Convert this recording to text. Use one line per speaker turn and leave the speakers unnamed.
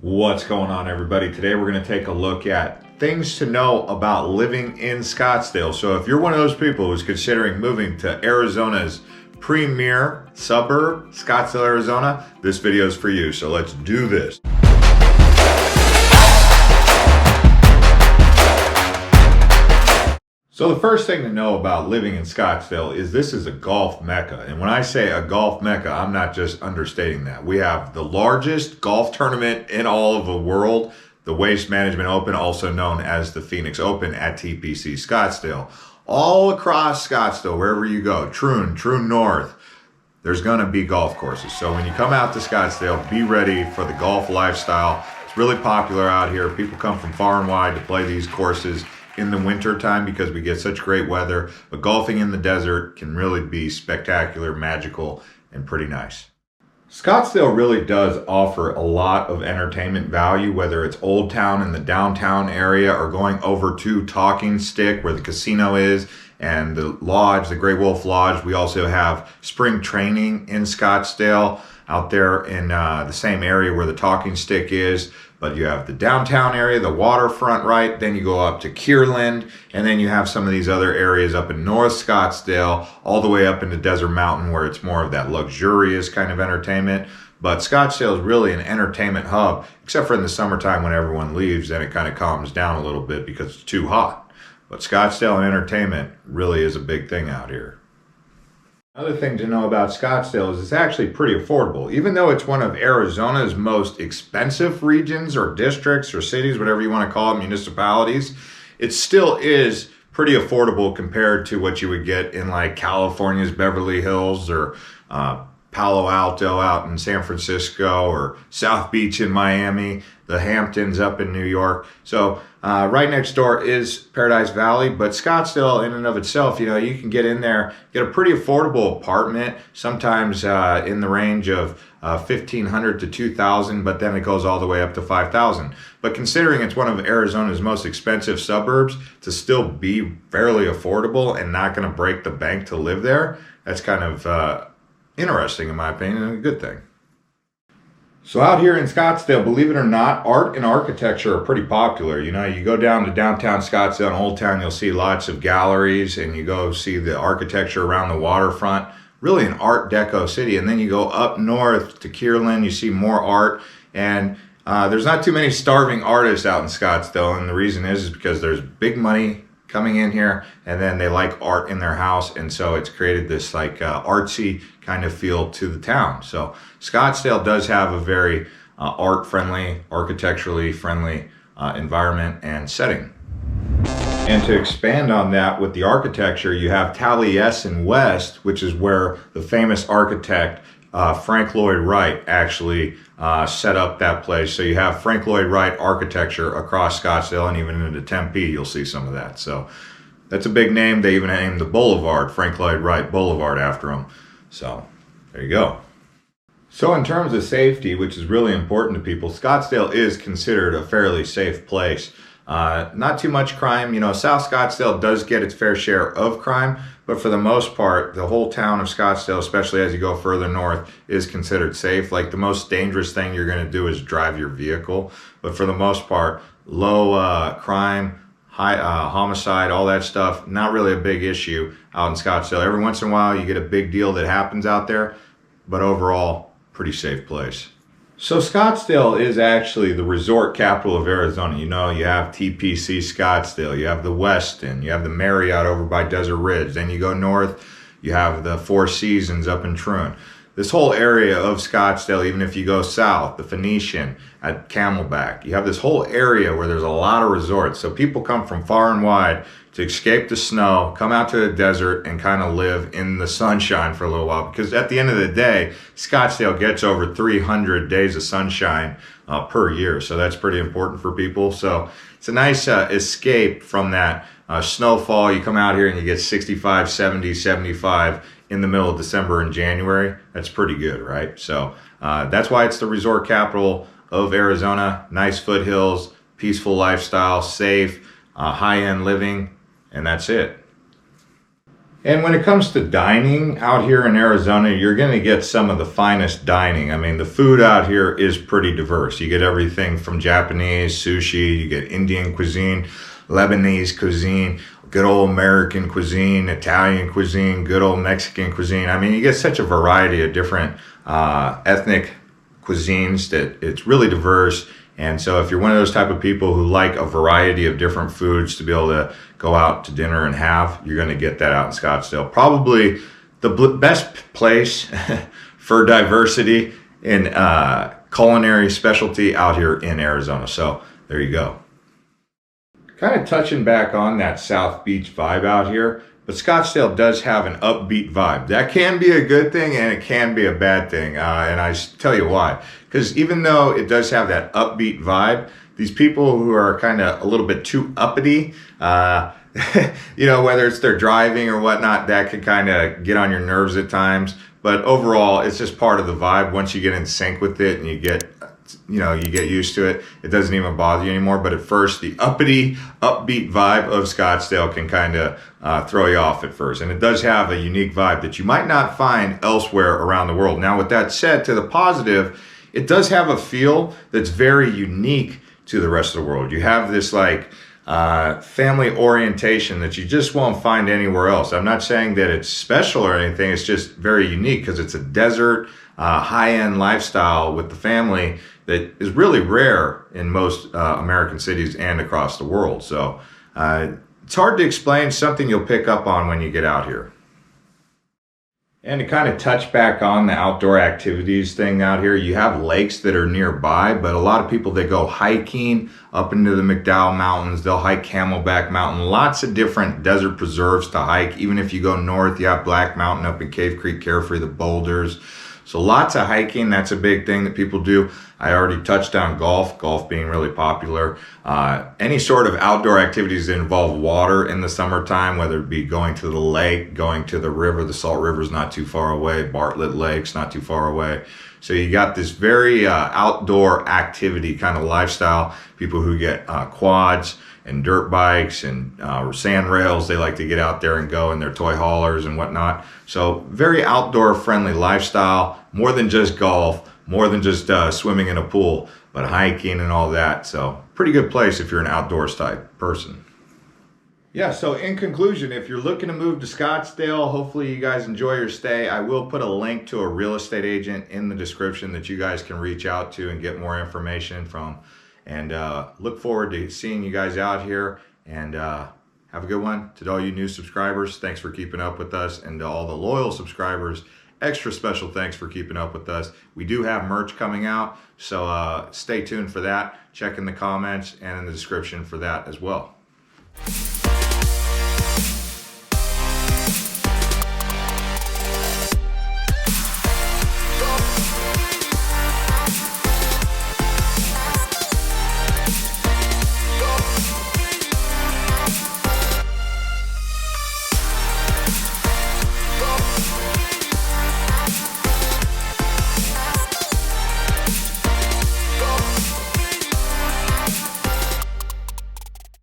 What's going on, everybody? Today we're going to take a look at things to know about living in Scottsdale. So if you're one of those people who's considering moving to Arizona's premier suburb, Scottsdale, Arizona, this video is for you. So let's do this. So the first thing to know about living in Scottsdale is this is a golf mecca. And when I say a golf mecca, I'm not just understating that. We have the largest golf tournament in all of the world, the Waste Management Open, also known as the Phoenix Open at TPC Scottsdale. All across Scottsdale, wherever you go, Troon North, there's gonna be golf courses. So when you come out to Scottsdale, be ready for the golf lifestyle. It's really popular out here. People come from far and wide to play these courses in the winter time because we get such great weather, but golfing in the desert can really be spectacular, magical, and pretty nice. Scottsdale really does offer a lot of entertainment value, whether it's Old Town in the downtown area or going over to Talking Stick where the casino is and the lodge, the Great Wolf Lodge. We also have spring training in Scottsdale out there in the same area where the Talking Stick is. But you have the downtown area, the waterfront, right? Then you go up to Kierland, and then you have some of these other areas up in North Scottsdale, all the way up into Desert Mountain, where it's more of that luxurious kind of entertainment. But Scottsdale is really an entertainment hub, except for in the summertime when everyone leaves, then it kind of calms down a little bit because it's too hot. But Scottsdale and entertainment really is a big thing out here. Another thing to know about Scottsdale is it's actually pretty affordable. Even though it's one of Arizona's most expensive regions or districts or cities, whatever you want to call it, municipalities, it still is pretty affordable compared to what you would get in like California's Beverly Hills or Palo Alto out in San Francisco or South Beach in Miami, the Hamptons up in New York. So right next door is Paradise Valley, but Scottsdale in and of itself, you can get in there, get a pretty affordable apartment, sometimes in the range of $1,500 to $2,000, but then it goes all the way up to $5,000. But considering it's one of Arizona's most expensive suburbs, to still be fairly affordable and not going to break the bank to live there, that's kind of interesting in my opinion, and a good thing. So out here in Scottsdale, believe it or not, art and architecture are pretty popular. You go down to downtown Scottsdale and Old Town, you'll see lots of galleries, and you go see the architecture around the waterfront. Really an art deco city. And then you go up north to Kierland, you see more art, and there's not too many starving artists out in Scottsdale, and the reason is because there's big money coming in here, and then they like art in their house, and so it's created this like artsy kind of feel to the town. So Scottsdale does have a very art-friendly, architecturally friendly environment and setting. And to expand on that with the architecture, you have Taliesin West, which is where the famous architect Frank Lloyd Wright actually set up that place. So you have Frank Lloyd Wright architecture across Scottsdale, and even into Tempe you'll see some of that. So that's a big name. They even named the boulevard Frank Lloyd Wright Boulevard after him. So there you go. So in terms of safety, which is really important to people, Scottsdale is considered a fairly safe place. Not too much crime. South Scottsdale does get its fair share of crime, but for the most part, the whole town of Scottsdale, especially as you go further north, is considered safe. Like the most dangerous thing you're going to do is drive your vehicle, but for the most part, low crime, high homicide, all that stuff, not really a big issue out in Scottsdale. Every once in a while, you get a big deal that happens out there, but overall, pretty safe place. So Scottsdale is actually the resort capital of Arizona. You have TPC Scottsdale, you have the Westin, you have the Marriott over by Desert Ridge. Then you go north, you have the Four Seasons up in Troon. This whole area of Scottsdale, even if you go south, the Phoenician at Camelback, you have this whole area where there's a lot of resorts. So people come from far and wide to escape the snow, come out to the desert, and kind of live in the sunshine for a little while. Because at the end of the day, Scottsdale gets over 300 days of sunshine per year. So that's pretty important for people. So it's a nice escape from that snowfall. You come out here and you get 65, 70, 75 in the middle of December and January. That's pretty good, right? So that's why it's the resort capital of Arizona. Nice foothills, peaceful lifestyle, safe, high-end living, and that's it. And when it comes to dining out here in Arizona, you're going to get some of the finest dining. I mean, the food out here is pretty diverse. You get everything from Japanese, sushi, you get Indian cuisine, Lebanese cuisine, good old American cuisine, Italian cuisine, good old Mexican cuisine. I mean, you get such a variety of different ethnic cuisines that it's really diverse. And so if you're one of those type of people who like a variety of different foods to be able to go out to dinner and have, you're going to get that out in Scottsdale. Probably the best place for diversity in culinary specialty out here in Arizona. So there you go. Kind of touching back on that South Beach vibe out here, but Scottsdale does have an upbeat vibe. That can be a good thing and it can be a bad thing. And I tell you why. Because even though it does have that upbeat vibe, these people who are kind of a little bit too uppity, you know, whether it's their driving or whatnot, that can kind of get on your nerves at times. But overall, it's just part of the vibe. Once you get in sync with it and you get used to it, it doesn't even bother you anymore. But at first, the uppity, upbeat vibe of Scottsdale can kind of throw you off at first. And it does have a unique vibe that you might not find elsewhere around the world. Now, with that said, to the positive, it does have a feel that's very unique to the rest of the world. You have this like family orientation that you just won't find anywhere else. I'm not saying that it's special or anything. It's just very unique because it's a desert, high-end lifestyle with the family that is really rare in most American cities and across the world. So it's hard to explain, something you'll pick up on when you get out here. And to kind of touch back on the outdoor activities thing out here, you have lakes that are nearby, but a lot of people, they go hiking up into the McDowell Mountains. They'll hike Camelback Mountain. Lots of different desert preserves to hike. Even if you go north, you have Black Mountain up in Cave Creek, Carefree, the boulders. So lots of hiking. That's a big thing that people do. I already touched on golf being really popular. Any sort of outdoor activities that involve water in the summertime, whether it be going to the lake, going to the river. The Salt River is not too far away. Bartlett Lake's not too far away. So you got this very outdoor activity kind of lifestyle. People who get quads and dirt bikes and sand rails, they like to get out there and go in their toy haulers and whatnot. So very outdoor friendly lifestyle, more than just golf, more than just swimming in a pool, but hiking and all that. So pretty good place if you're an outdoors type person. Yeah, so in conclusion, if you're looking to move to Scottsdale, hopefully you guys enjoy your stay. I will put a link to a real estate agent in the description that you guys can reach out to and get more information from. And look forward to seeing you guys out here. And have a good one. To all you new subscribers, thanks for keeping up with us. And to all the loyal subscribers, extra special thanks for keeping up with us. We do have merch coming out, so stay tuned for that. Check in the comments and in the description for that as well.